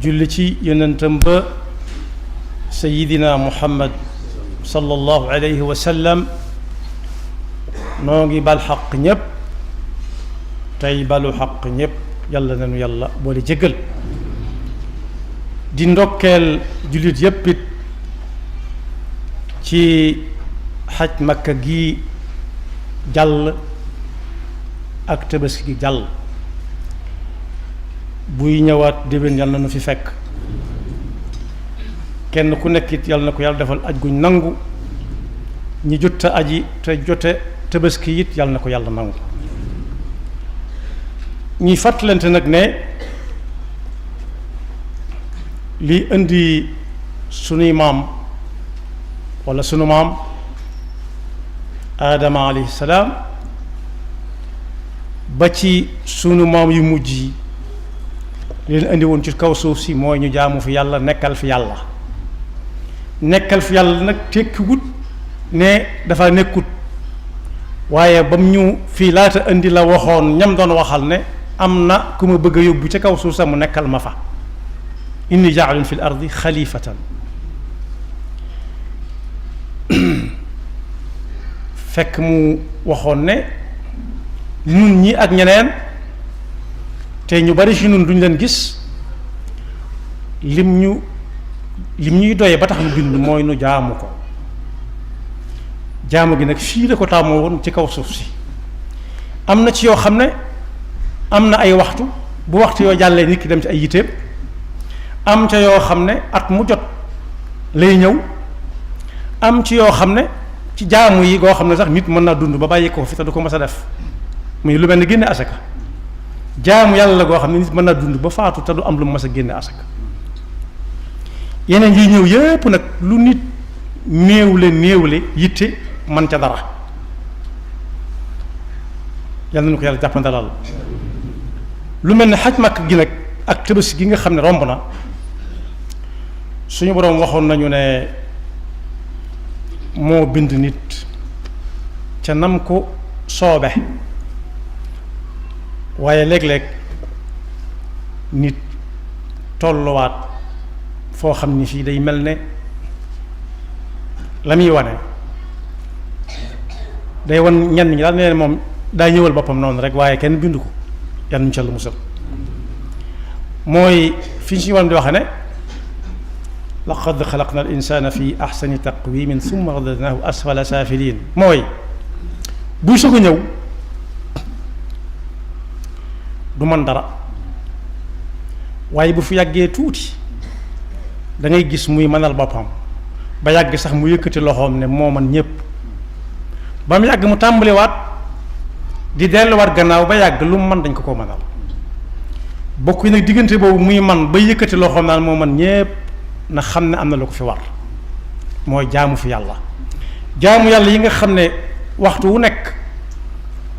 julli ci yonentam ba sayidina muhammad sallallahu alayhi wa sallam noo ngi bal xaq ñépp tey balu xaq ñépp yàlla nañu yàlla boole jéggal di ndokkeel jullit yépp it ci xaj makka gi jàll ak tabaski gi jàll buy ñëwaat déwén yàlla na nu fi fekk kenn ku nekk it yàlla na ko yàlla defal aj guñ nangu ñi jot a aji te jote tabaski it yàlla na ko yàlla nangu ñuy fàttalante nag ne li indi sunuy maam walla sunu maam aadama alayhi salaam ba ci sunu maam yu mujj yi leen indi woon ci kaw suuf si mooy ñu jaamu fi yàlla nekkal fi yàlla nag tekkiwut ne dafa nekkut waaye bam ñu fii laata indi la waxoon ñam doon waxal ne am na ku ma bëgg a yóbbu ca kaw suuf sa mu nekkal ma fa inni ja'ilun fil ardi xalifatan fekk mu waxoon ne ñun ñi ak ñeneen te ñu bari ci ñun duñ leen gis lim ñuy doye ba tax mu bind mooy nu jaamu ko jaamu gi nag fii la ko taamoo woon ci kaw suuf si am na ci yoo xam ne am na ay waxtu bu waxtu yoo jàllee nit ki dem ci ay yiteem am ca yoo xam ne at mu jot lay ñëw am ci yoo xam ne ci jaamu yi goo xam ne sax nit mën naa dund ba bàyyi ko fi te du ko mës a def muy lu mel ni génne asaka jaamu yàlla la goo xam ne nit mën naa dund ba faatu te du am lu mu mës a génne asaka yeneen yi ñëw yépp nag lu nit néewle yitte man ca dara yàlla nañu ko yàlla jàppandalal lu mel ne xaj màkk gi nag ak tabaski gi nga xam ne romb na suñu boroom waxoon nañu ne moo bind nit ca nam ko soobe waaye léeg-léeg nit tolluwaat foo xam ni fii day mel ne la muy wane day wan ñenn ñi daal ne moom daa ñëwal boppam noonu rek waaye kenn bindu ko yan ñu ca lu musal mooy fi ñu waram di waxe ne laqad xalaqna al insana fi ahsani taqwimin thumma radadnahu asfala safilin mooy buy soog a ñëw du man dara waaye bu fi yàggee tuuti da ngay gis muy mënal boppam ba yàgg sax mu yëkkati loxoom ne moo man ñépp ba mu yàgg mu tàmbaliwaat di delluwaat gannaaw ba yàgg lu mu man dañ ko mënal bokk yi nag diggante boobu muy man ba yëkkati loxoom naan moo man ñépp na xam ne am na lu ko fi war mooy jaamu fi yàlla jaamu yàlla yi nga xam ne waxtu wu nekk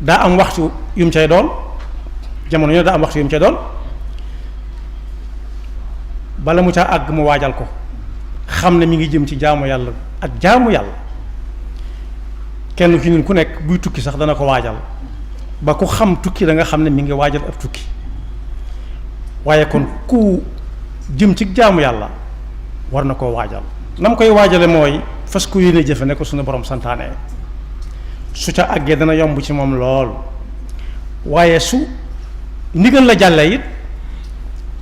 daa am waxtu yu mu cay doon jamono ñoo daa am waxtu yu mu cay doon bala mu caa àgg mu waajal ko xam ne mi ngi jëm ci jaamu yàlla ak jaamu yàlla kenn ki ñun ku nekk buy tukki sax dana ko waajal ba ku xam tukki da nga xam ne mi ngi waajal ab tukki waaye kon ku jëm ci jaamu yàlla war na koo waajal na mu koy waajale mooy fas ku yéene jëfe ne ko suñu borom santaane su ca àggee dana yomb ci moom lool waaye su ndigal la jàllee it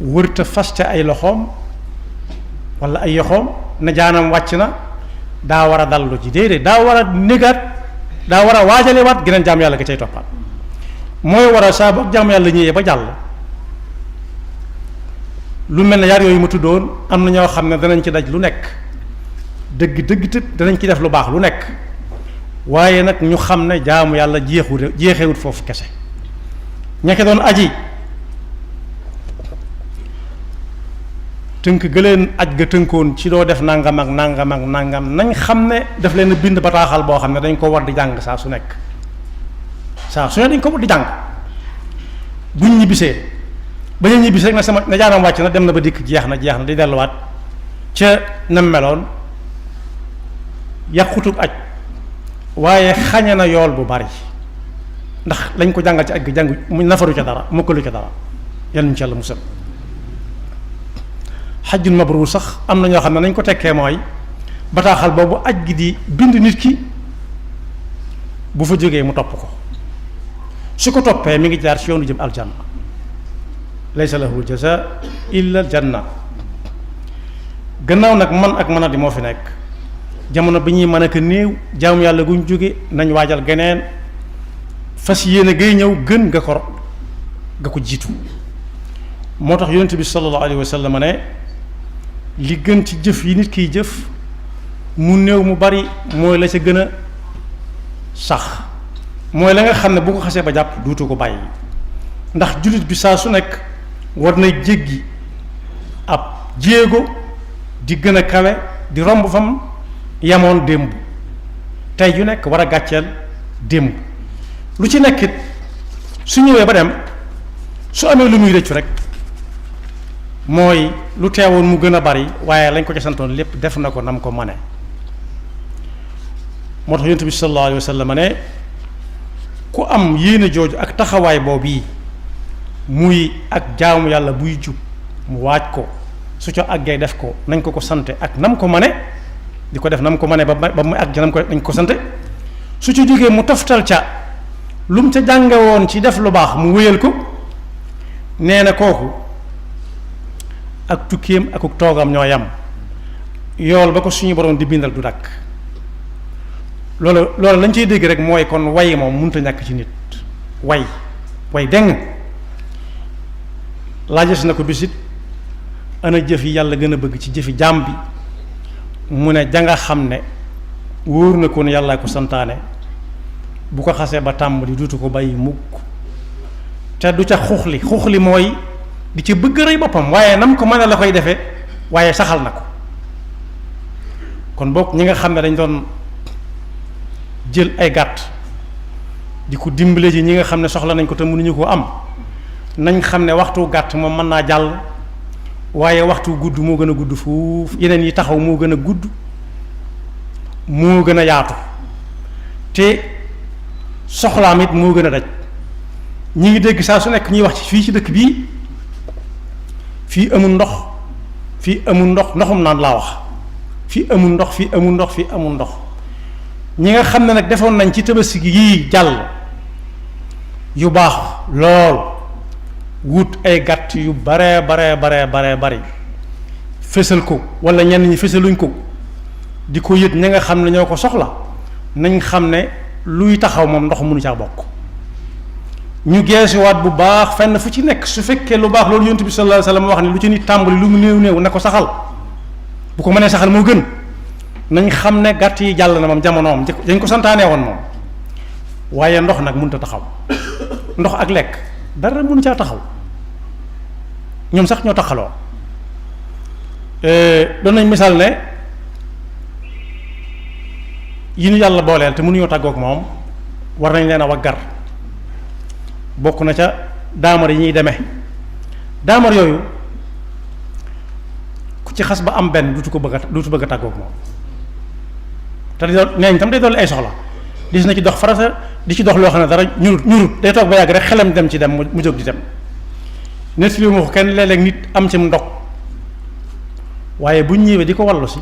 wërta fas ca ay loxoom wala ay yoxoom na jaanam wàcc na daa war a dallu ji déedéet daa war a négaat daa war a waajalewaat geneen jaam yàlla ga cay toppaat mooy war a saa bu ak jaam yàlla ñëwee ba jàll lu mel ne yaar yooyu ma tuddoon am na ñoo xam ne danañ ci daj lu nekk dëgg tëb danañ ci def lu baax lu nekk waaye nag ñu xam ne jaamu yàlla jeexewut foofu kese ñeke doon aji tënk gëleen aj ga tënkoon ci doo def nangam ak nangam ak nangam nañ xam ne daf leen bind bataaxal boo xam ne dañ ko war di jàng saa su nekk saa su ne dañ ko war di jàng buñ ñibbisee ba ñu ñibbisee rek na jaanam wàcc na dem na ba dikk jeex na di delluwaat ca nam meloon yàqutub aj waaye xañe na yool bu bari ndax lañ ko jàngal ci aj gi jàng mu nafaru ca dara mokkalu ca dara yal nañu ci Yàlla musal xajjul mabruur sax am na ñoo xam ne nañ ko tekkee mooy bataaxal boobu aj gi di bind nit ki bu fa jógee mu topp ko su ko toppee mi ngi jaar ci yoonu jëm aljanna laysa lahu jaza illa aljanna. gannaaw nag man ak mën a di moo fi nekk jamono bi ñuy mën a ko néew jaamu yàlla guñ jóge nañ waajal geneen fas yéene gay ñëw gën nga ko jiitu. moo tax yonent bi sallallahu alayhi wa sallam ne li gën ci jëf yi nit kiy jëf mu néew mu bari mooy la ca gën a sax mooy la nga xam ne bu ko xasee ba jàpp duutu ko bàyyi ndax jullit bi saa su nekk war na jéggi ab jéego di gën a kawe di romb fam yamoon démb tey ju nekk war a gàcceel démb lu ci nekkit su ñëwee ba dem su amee lu muy rëccu rek mooy lu teewoon mu gën a bari waaye lañ ko ci santoon lépp def na ko nam ko mane. moo tax yonent bi sallallahu alayhi wa sallam ne ku am yéene jooju ak taxawaay boobu yi muy ak jaamu yàlla buy jub mu waaj ko su ca àggee def ko nañ ko sante ak nam ko mane di ko def nam ko mane ba mu àgg nam ko nañ ko sante su ci jógee mu toftal ca lu mu ca jànge woon ci def lu baax mu wéyal ko nee na kooku ak tukkeem ak toogam ñoo yam yool ba ko suñu borom di bindal du dakk loolu lañ ciy dégg rek mooy kon way moom mënut a ñàkk ci nit way deng laajes na ko bisit ana jëf yi yàlla gën a bëgg ci jëfi jaam bi mu ne janga xam ne wóor na ko ne yàllaa ko santaane bu ko xasee ba tàmbali duutu ko bàyyi mukk te du ca xuuxli mooy di ci bëgg rëy boppam waaye nam ko mën a la koy defee waaye saxal na ko. kon bokk ñi nga xam ne dañ doon jël ay gàtt di ko dimbale ji ñi nga xam ne soxla nañ ko te mënuñu koo am nañ xam ne waxtu gàtt moom mën naa jàll waaye waxtu gudd moo gën a gudd fuuf yeneen yi taxaw moo gën a gudd moo gën a yaatu te soxlaam it moo gën a daj. ñi ngi dégg saa su nekk ñuy wax ci fii ci dëkk bii fii amul ndox ndoxum naan laa wax fii amul ndox ñi nga xam ne nag defoon nañ ci tabaski yii jàll yu baax lool wut ay gàtt yu bare bari fésal ko wala ñenn ñi fésaluñ ko di ko yët ña nga xam ne ñoo ko soxla nañ xam ne luy taxaw moom ndox mënu caa bokk. ñu geesuwaat bu baax fenn fu ci nekk su fekkee lu baax loolu yonent bi sallallahu alayhi wasallam wax ne lu ci nit tàmbali lu mu néew na ko saxal bu ko mënee saxal moo gën nañ xam ne gàtt yi jàll na moom jamonoom dañ ko santaanee woon moom waaye ndox nag mënut a taxaw ndox ak lekk dara mënu caa taxaw ñoom sax ñoo taxaloo doon nañ misaal ne yi ñu yàlla booleel te mënuñoo tàggoog moom war nañ leen a waggar bokk na ca daamar yi ñuy demee daamar yooyu ku ci xas ba am benn duutu bëgg a tàggoog moom te neeñ tam day dolli ay soxla dis na ci dox farata di ci dox loo xam ne dara ñurut day toog ba yàgg rek xelam dem ci dem mu jóg di dem nett li ma ko kenn léeg-léeg nit am ci ndog waaye bu ñëwee di ko wallu si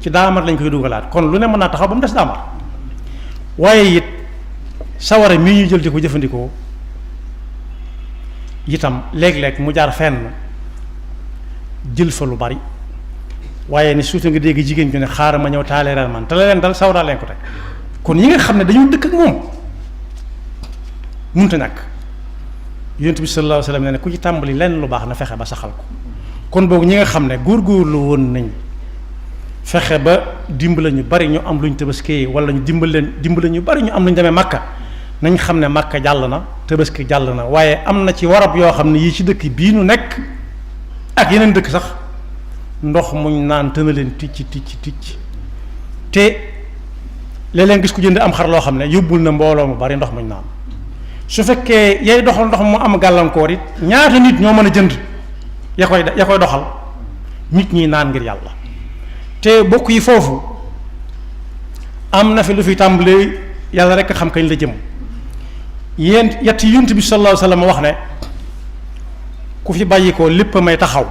ci daamar lañ koy dugalaat kon lu ne mën naa taxaw ba mu des daamar waaye it sawara mii ñuy jël di ko jëfandikoo itam léeg-léeg mu jaar fenn jël fa lu bari waaye ni surtout nga dégg jigéen ñu ne xaaral ma ñëw taaleeral man te la leen dal sawara leen ko teg kon ñi nga xam ne dañoo dëkk ak moom mënut a ñàkk yonent bi sallallahu alayhi wa sallam ne ku ci tàmbali lenn lu baax na fexe ba saxal ko kon boog ñi nga xam ne góorgóorlu woon nañ fexe ba dimbale ñu bari ñu am luñ tabaskee wala ñu dimbale ñu bari ñu am luñ demee Makka nañ xam ne Makka jàll na tabaski jàll na waaye am na ci warab yoo xam ne yii ci dëkk bii nu nekk ak yeneen dëkk sax ndox muñ naan tëna leen ticc te léeg-léeg gis ku jënd am xar loo xam ne yóbbul na mbooloo mu bari ndox muñ naan su fekkee yay doxal ndox mu am gàllankoor it ñaata nit ñoo mën a jënd ya koy doxal nit ñi naan ngir yàlla te bokk yi foofu am na fi lu fi tàmbalee yàlla rek xam kañ la jëm yéen yett yonent bi sallallahu alayhi wasallam wax ne ku fi bàyyi ko lépp may taxaw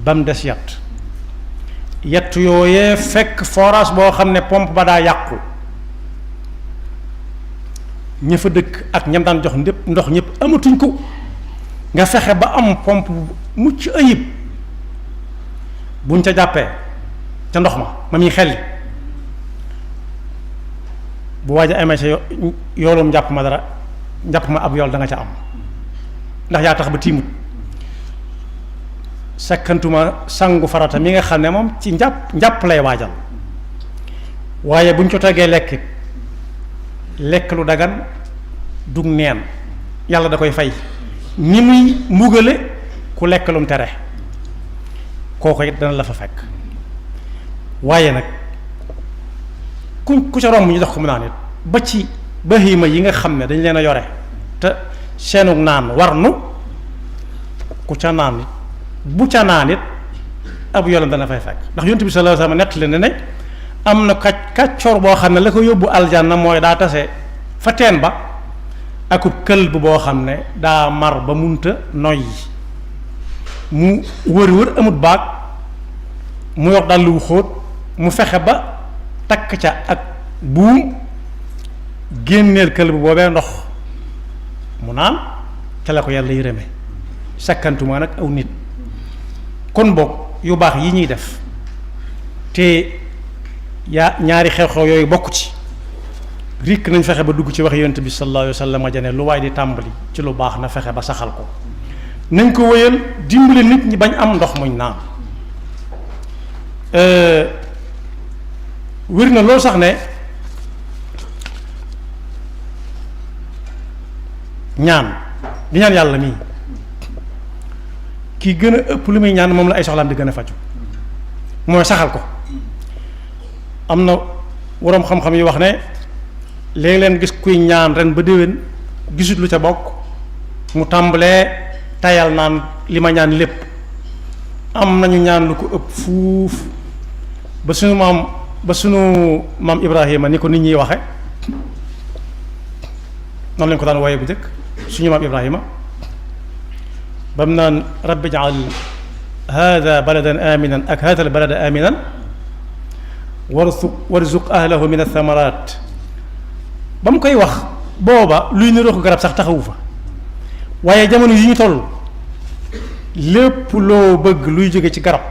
bam des yett yooyee fekk forage boo xam ne pompe ba daa yàqu ña fa dëkk ak ñam daan jox ndépp ndox ñëpp amatuñ ko nga fexe ba am pompe mucc ayib buñ ca jàppee ca ndox ma muy xelli bu waaj a amee ca yoolum njàpp ma dara njàpp ma ab yool da nga ca am ndax yaa tax ba tiimut sakkantuma sangu farata mi nga xam ne moom ci njàpp lay waajal waaye buñ ko tegee lekk lu dagan dug neen yàlla da koy fay ni muy mbugale ku lekk lum tere kooku it dana la fa fekk waaye nag ku ca romb ñu jox ko mu naan it ba ci bahima yi nga xam ne dañ leen a yore te seenug naan war nu ku ca naan it bu ca naan it ab yolam dana fay fekk ndax yonent bi sallallahu alayhi wasallam nettali ne am na kàccoor boo xam ne la ko yóbbu aljanna mooy daa tase fa teen ba akub kël bu boo xam ne daa mar ba munta noyyi mu wër amut baag mu yor dàll wu xóot mu fexe ba takk ca ak buum génneel kël bu boobee ndox mu naan ca la ko yàlla yërëme sakkantuma nag aw nit kon boog yu baax yi ñuy def te ñaari xew-xew yooyu bokk ci rikk nañ fexe ba dugg ci wax yonent bi sallallahu alayhi wa sallam jane lu waay di tàmbali ci lu baax na fexe ba saxal ko nañ ko wéyal dimbali nit ñi bañ am ndox muñ naan wér na loolu sax ne ñaan di ñaan yàlla mii ki gën a ëpp lu muy ñaan moom la ay soxlaam di gën a faju mooy saxal ko am na waroom xam-xam yi wax ne léegi leen gis kuy ñaan ren ba déwén gisut lu ca bokk mu tàmbalee tayal naan li ma ñaan lépp am nañu ñaan lu ko ëpp fuuf ba sunu maam Ibrahima ni ko nit ñiy waxe noonu lañ ko daan wooye bu njëkk suñu maam Ibrahima ba mu naan rabbi jaal hada baladan aminan ak hada al balada aminan warzuq ahlahu min athamarat ba mu koy wax booba luy niroo ko garab sax taxawu fa waaye jamono yi ñu toll lépp loo bëgg luy jóge ci garab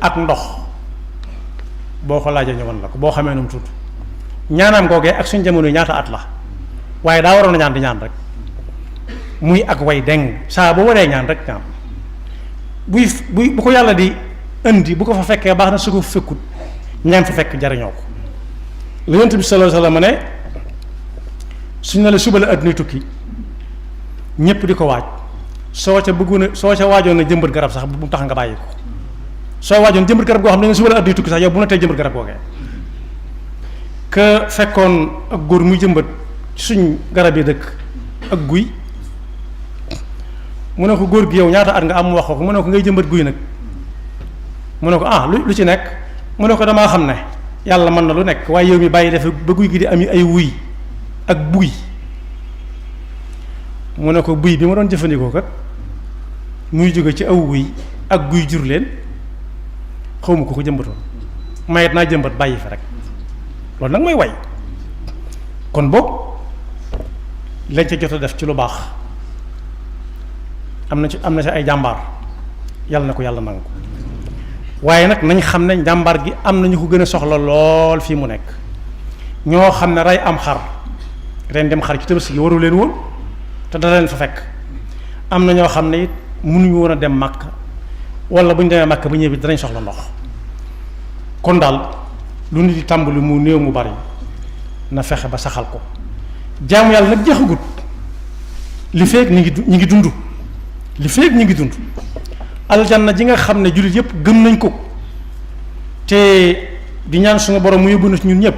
ak ndox boo ko laajee ñu wan la ko boo xamee nu mu tudd ñaanaam googee ak suñ jamono yi ñaata at la waaye daa waroon a ñaan di ñaan rek muy ak way deng saa boo waree ñaan rek ñaan bu ko yàlla di indi bu ko fa fekkee baax na su ko fekkut ñaan fa fekk jariñoo ko la Yonent bi sallallahu alayhi wasallam ne suñ ne la suba la àdduna tukki ñépp di ko waaj soo ca waajoon na jëmbat garab sax bu tax nga bàyyi ko soo waajoon jëmbat garab goo xam ne suba la àdduna tukki sax yow bu na tey jëmbat garab googee que fekkoon ak góor muy jëmbat suñ garab yi dëkk ak guy mu ne ko góor gi yow ñaata at nga am wax ko mu ne ko ngay jëmbat guy nag mu ne ko lu ci nekk mu ne ko damaa xam ne yàlla mën na lu nekk waaye yow mi bàyyi defe ba guy gi di am ay wuy ak buy mu ne ko buy bi ma doon jëfandikoo kat muy jóge ci aw wuy ak guy jur leen xawma ko jëmbatoon mayet naa jëmbat bàyyi fi rek loolu nag mooy way kon boog lañ ca jot a def ci lu baax am na ci ay jàmbaar yàlla na ko yàlla nangu waaye nag nañ xam ne jàmbaar gi am na ñu ko gën a soxla lool fii mu nekk ñoo xam ne rey am xar ren dem xar ci Tabaski gi waru leen woon te dana leen fa fekk am na ñoo xam ne it mënuñu woon a dem màkk wala bu ñu demee màkk ba ñëw danañ soxla ndox kon daal lu nit di tàmbali mu néew mu bari na fexe ba saxal ko jaamu yàlla nag jeexagut li feek ñi ngi dund li feek ñi ngi dund aljanna ji nga xam ne jullit yépp gëm nañ ko te di ñaan suñu borom mu yóbbu na ci ñun ñëpp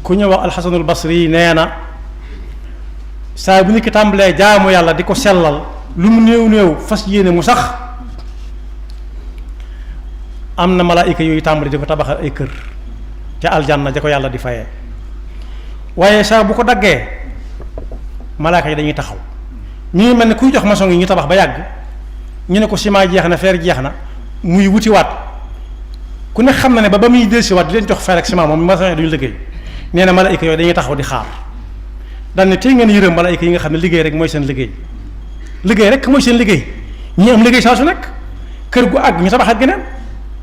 ku ñëw wax alxasanul basri nee na saa bu nit ki tàmbalee jaamu yàlla di ko sellal lu mu néew néew fas yéene mu sax am na malaayika yooyu tàmbali di ko tabaxal ay kër ca aljanna ja ko yàlla di fayee waaye saa bu ko daggee malaaka yi dañuy taxaw ñu ngi mel ne kuy jox maçon yi ñu tabax ba yàgg ñu ne ko ciment jeex na fer jeex na muy wutiwaat ku ne xam na ne ba muy dellusiwaat di leen jox fer ak ciment moom maçon duñu liggéey nee na malaayika yooyu dañuy taxaw di xaar daan ne tey ngeen yërëm malaayika yi nga xam ne liggéey rek mooy seen liggéey liggéey rek mooy seen liggéey ñi am liggéey saa su nekk kër gu àgg ñu tabaxaat geneen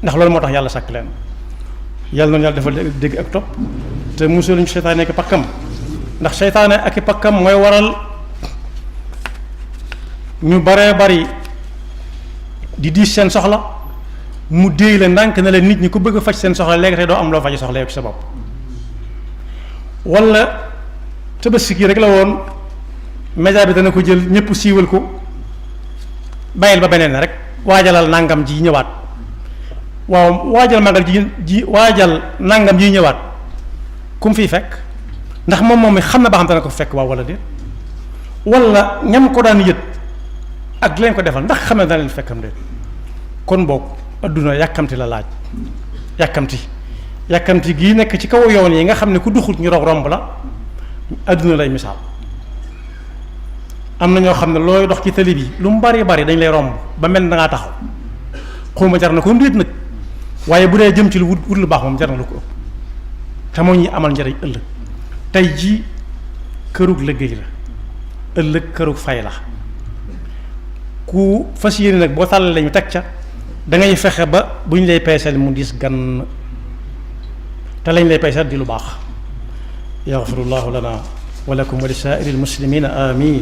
ndax loolu moo tax yàlla sàkk leen yàlla noonu yàlla defal dégg ak topp te musul ñu seytaane ak pakkam ndax seytaane ak pakkam mooy waral ñu baree bari di diis seen soxla mu déey la ndànk na leen nit ñi ku bëgg a faj seen soxla léegi tey doo am loo faj soxla yow ci sa bopp wala tabaski gi rek la woon média bi dana ko jël ñëpp siiwal ko bàyyil ba beneen rek waajalal nangam ji ñëwaat waaw waajal magal ji waajal nangam ji ñëwaat ku mu fiy fekk ndax moom mi xam na ba xam dana ko fekk waaw wala déet wala ñam ko daan yët ak leen ko defal ndax xam ne dana leen fekkam déet kon boog adduna yàkkamti la laaj yàkkamti gii nekk ci kaw yoon yi nga xam ne ku duxut ñu romb la adduna lay misaal am na ñoo xam ne looy dox ci tali bi lu mu bari dañ lay romb ba mel na ngaa taxaw xawma jar na ko ndéet nag waaye bu dee jëm ci lu wut lu baax moom jar na lu ko ëpp te moo ñuy amal njariñ ëllëg tey jii kërug liggéey la ëllëg kërug fay la ku fas yéene nag boo tàllalee lañu teg ca da ngay fexe ba bu ñu lay peeseel mu diis gan te lañ lay peeseel di lu baax yaxfirullahu lana wa lakum wa li saa'iril muslimina amin